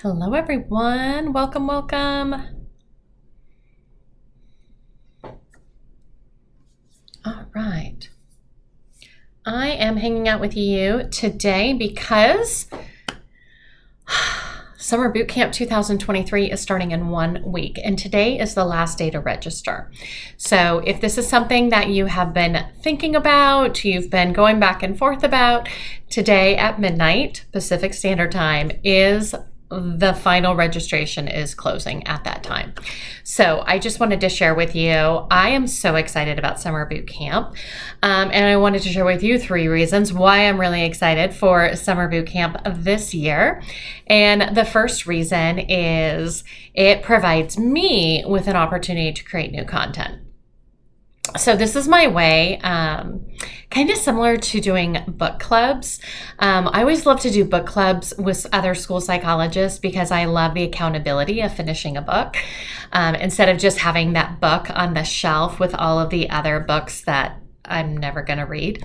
Hello, everyone. Welcome, welcome. All right. I am hanging out with you today because Summer Boot Camp 2023 is starting in 1 week, and today is the last day to register. So if this is something that you have been thinking about, you've been going back and forth about, today at midnight Pacific Standard Time is the final registration is closing at that time. So I just wanted to share with you, I am so excited about Summer Boot Camp. And I wanted to share with you 3 reasons why I'm really excited for Summer Boot Camp this year. And the first reason is it provides me with an opportunity to create new content. So this is my way, kind of similar to doing book clubs. I always love to do book clubs with other school psychologists because I love the accountability of finishing a book instead of just having that book on the shelf with all of the other books that I'm never going to read.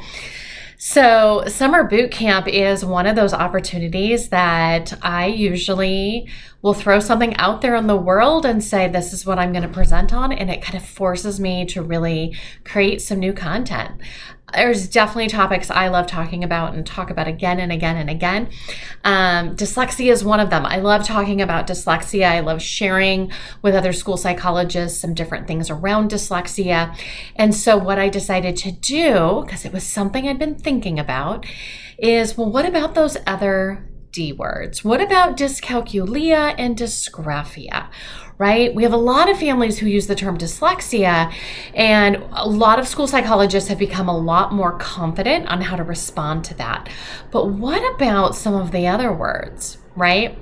So Summer Boot Camp is one of those opportunities that I usually will throw something out there in the world and say, this is what I'm going to present on. And it kind of forces me to really create some new content. There's definitely topics I love talking about and talk about again and again and again. Dyslexia is one of them. I love talking about dyslexia. I love sharing with other school psychologists some different things around dyslexia. And so what I decided to do, because it was something I'd been thinking about, is, well, what about those other D words? What about dyscalculia and dysgraphia? Right? We have a lot of families who use the term dyslexia, and a lot of school psychologists have become a lot more confident on how to respond to that. But what about some of the other words, right?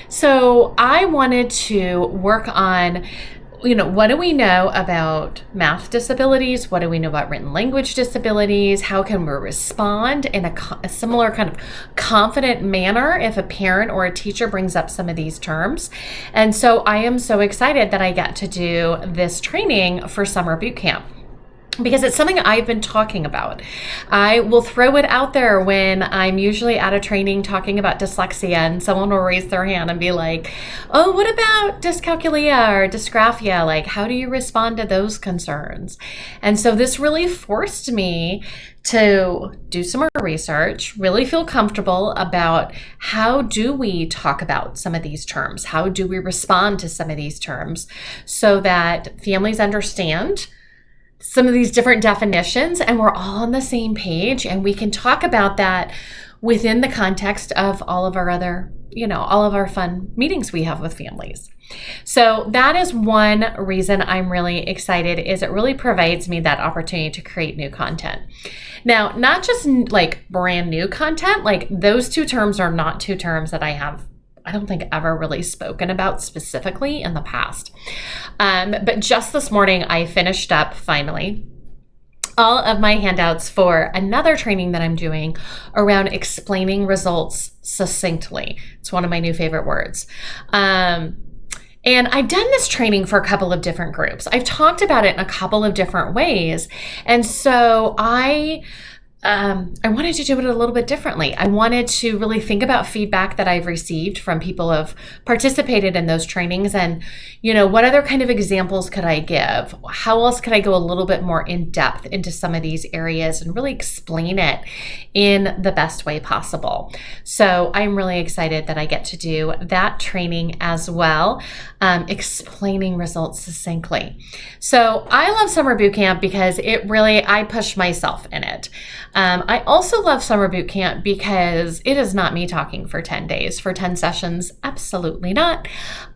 So I wanted to work on, what do we know about math disabilities? What do we know about written language disabilities? How can we respond in a similar kind of confident manner if a parent or a teacher brings up some of these terms? And so I am so excited that I get to do this training for Summer Boot Camp, because it's something I've been talking about. I will throw it out there when I'm usually at a training talking about dyslexia, and someone will raise their hand and be like, oh, what about dyscalculia or dysgraphia? Like, how do you respond to those concerns? And so this really forced me to do some more research, really feel comfortable about how do we talk about some of these terms? How do we respond to some of these terms so that families understand some of these different definitions and we're all on the same page, and we can talk about that within the context of all of our other, all of our fun meetings we have with families. So that is one reason I'm really excited, is it really provides me that opportunity to create new content. Now, not just like brand new content, like those 2 terms are not 2 terms that I don't think ever really spoken about specifically in the past. But just this morning, I finished up finally all of my handouts for another training that I'm doing around explaining results succinctly. It's one of my new favorite words. And I've done this training for a couple of different groups. I've talked about it in a couple of different ways. And so I wanted to do it a little bit differently. I wanted to really think about feedback that I've received from people who have participated in those trainings, and, what other kind of examples could I give? How else could I go a little bit more in depth into some of these areas and really explain it in the best way possible? So I'm really excited that I get to do that training as well, explaining results succinctly. So I love Summer Boot Camp because I push myself in it. I also love Summer Boot Camp because it is not me talking for 10 days, for 10 sessions. Absolutely not.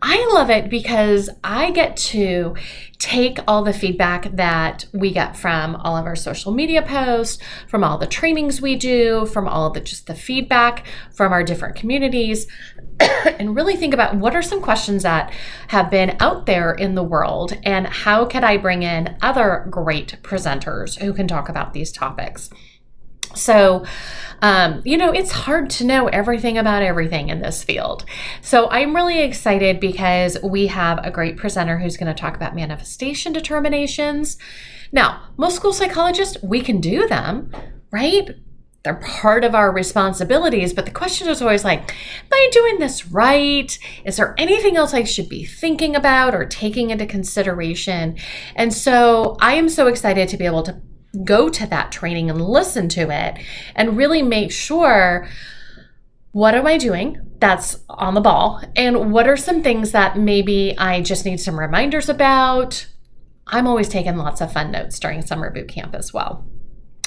I love it because I get to take all the feedback that we get from all of our social media posts, from all the trainings we do, from all of the feedback from our different communities, and really think about what are some questions that have been out there in the world, and how could I bring in other great presenters who can talk about these topics. So, it's hard to know everything about everything in this field. So I'm really excited because we have a great presenter who's going to talk about manifestation determinations. Now, most school psychologists, we can do them, right? they're part of our responsibilities, but the question is always like, am I doing this right? Is there anything else I should be thinking about or taking into consideration? And so I am so excited to be able to go to that training and listen to it and really make sure, what am I doing that's on the ball? And what are some things that maybe I just need some reminders about? I'm always taking lots of fun notes during summer boot camp as well.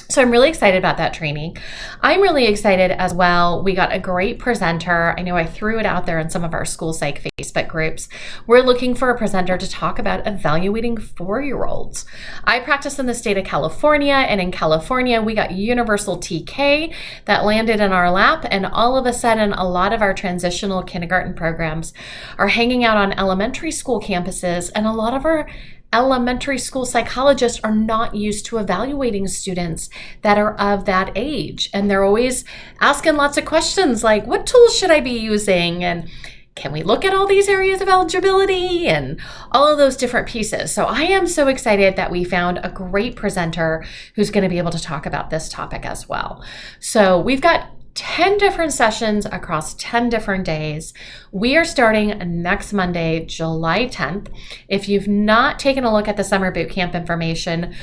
So I'm really excited about that training. I'm really excited as well. We got a great presenter. I know I threw it out there in some of our school psych Facebook groups. We're looking for a presenter to talk about evaluating 4-year-olds. I practice in the state of California, and in California, we got universal TK that landed in our lap, and all of a sudden, a lot of our transitional kindergarten programs are hanging out on elementary school campuses, and a lot of our elementary school psychologists are not used to evaluating students that are of that age. And they're always asking lots of questions like, what tools should I be using? And can we look at all these areas of eligibility and all of those different pieces? So I am so excited that we found a great presenter who's going to be able to talk about this topic as well. So we've got 10 different sessions across 10 different days. We are starting next Monday, July 10th. If you've not taken a look at the summer boot camp information,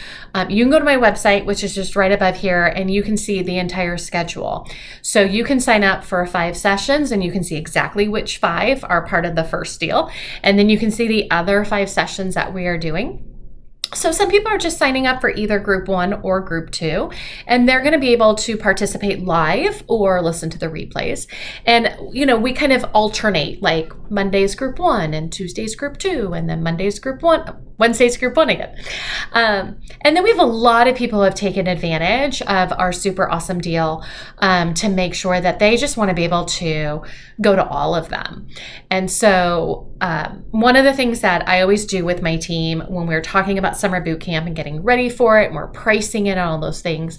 you can go to my website, which is just right above here, and you can see the entire schedule. So you can sign up for 5 sessions and you can see exactly which 5 are part of the first deal. And then you can see the other 5 sessions that we are doing. So some people are just signing up for either group 1 or group 2, and they're going to be able to participate live or listen to the replays. And, we kind of alternate, like Monday's group 1 and Tuesday's group 2, and then Monday's group 1, Wednesday's group 1 again. And then we have a lot of people who have taken advantage of our super awesome deal to make sure that they just want to be able to go to all of them. And so one of the things that I always do with my team when we're talking about summer boot camp and getting ready for it and we're pricing it and all those things,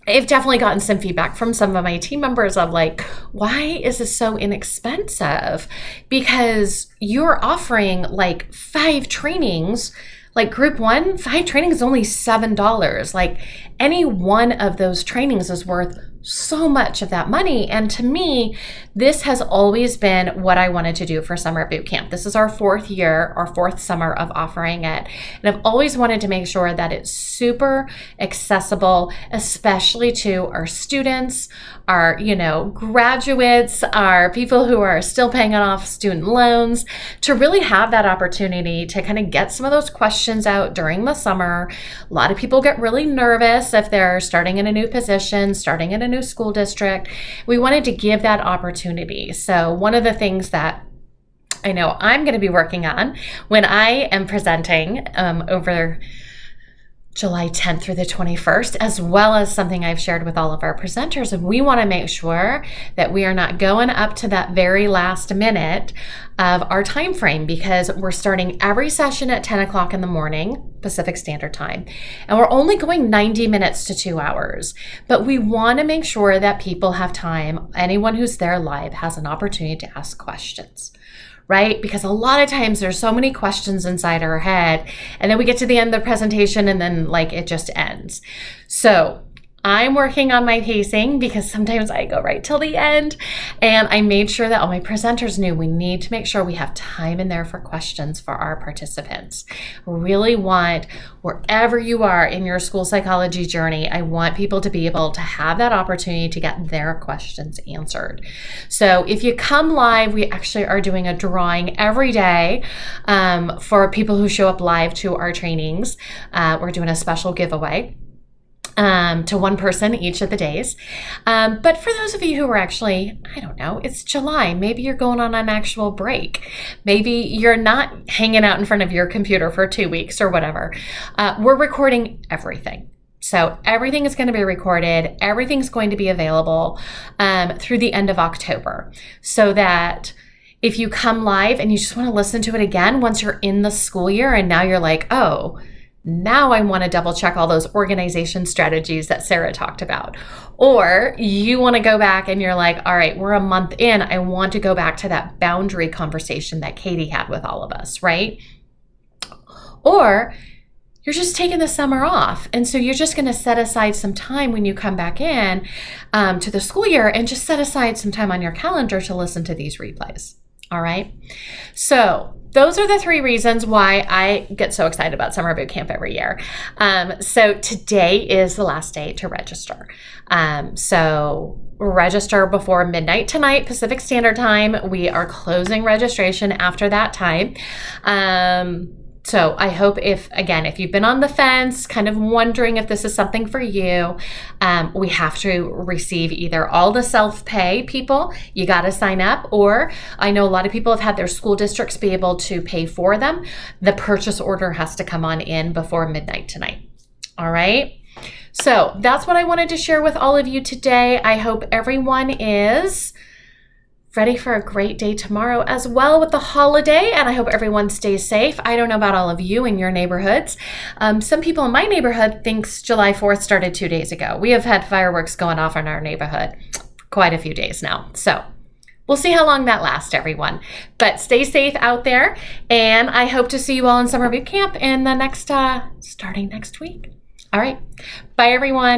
I've definitely gotten some feedback from some of my team members of like, why is this so inexpensive? Because you're offering like 5 trainings, like group 1, 5 trainings is only $7. Like any one of those trainings is worth so much of that money. And to me, this has always been what I wanted to do for summer boot camp. This is our 4th year, our 4th summer of offering it. And I've always wanted to make sure that it's super accessible, especially to our students, our, graduates, our people who are still paying off student loans, to really have that opportunity to kind of get some of those questions out during the summer. A lot of people get really nervous if they're starting in a new position, starting in a new school district. We wanted to give that opportunity. So one of the things that I know I'm going to be working on when I am presenting over July 10th through the 21st, as well as something I've shared with all of our presenters. And we want to make sure that we are not going up to that very last minute of our time frame, because we're starting every session at 10 o'clock in the morning, Pacific Standard Time. And we're only going 90 minutes to 2 hours. But we want to make sure that people have time. Anyone who's there live has an opportunity to ask questions. Right? Because a lot of times there's so many questions inside our head, and then we get to the end of the presentation and then it just ends. So I'm working on my pacing because sometimes I go right till the end, and I made sure that all my presenters knew we need to make sure we have time in there for questions for our participants. Really want, wherever you are in your school psychology journey, I want people to be able to have that opportunity to get their questions answered. So if you come live, we actually are doing a drawing every day for people who show up live to our trainings. We're doing a special giveaway to one person each of the days. But for those of you who are actually, I don't know, it's July, maybe you're going on an actual break. Maybe you're not hanging out in front of your computer for 2 weeks or whatever. We're recording everything. So everything is going to be recorded. Everything's going to be available through the end of October, so that if you come live and you just want to listen to it again once you're in the school year and now you're like, oh, now I want to double check all those organization strategies that Sarah talked about. Or you want to go back and you're like, all right, we're a month in. I want to go back to that boundary conversation that Katie had with all of us, right? Or you're just taking the summer off. And so you're just going to set aside some time when you come back in to the school year and just set aside some time on your calendar to listen to these replays. All right. So those are the 3 reasons why I get so excited about summer boot camp every year. So today is the last day to register. So register before midnight tonight, Pacific Standard Time. We are closing registration after that time. So I hope if you've been on the fence, kind of wondering if this is something for you, we have to receive either all the self-pay people, you got to sign up, or I know a lot of people have had their school districts be able to pay for them. The purchase order has to come on in before midnight tonight. All right. So that's what I wanted to share with all of you today. I hope everyone is ready for a great day tomorrow as well with the holiday, and I hope everyone stays safe. I don't know about all of you in your neighborhoods. Some people in my neighborhood thinks July 4th started 2 days ago. We have had fireworks going off in our neighborhood quite a few days now. So we'll see how long that lasts, everyone. But stay safe out there, and I hope to see you all in summer boot camp in the next, starting next week. All right. Bye, everyone.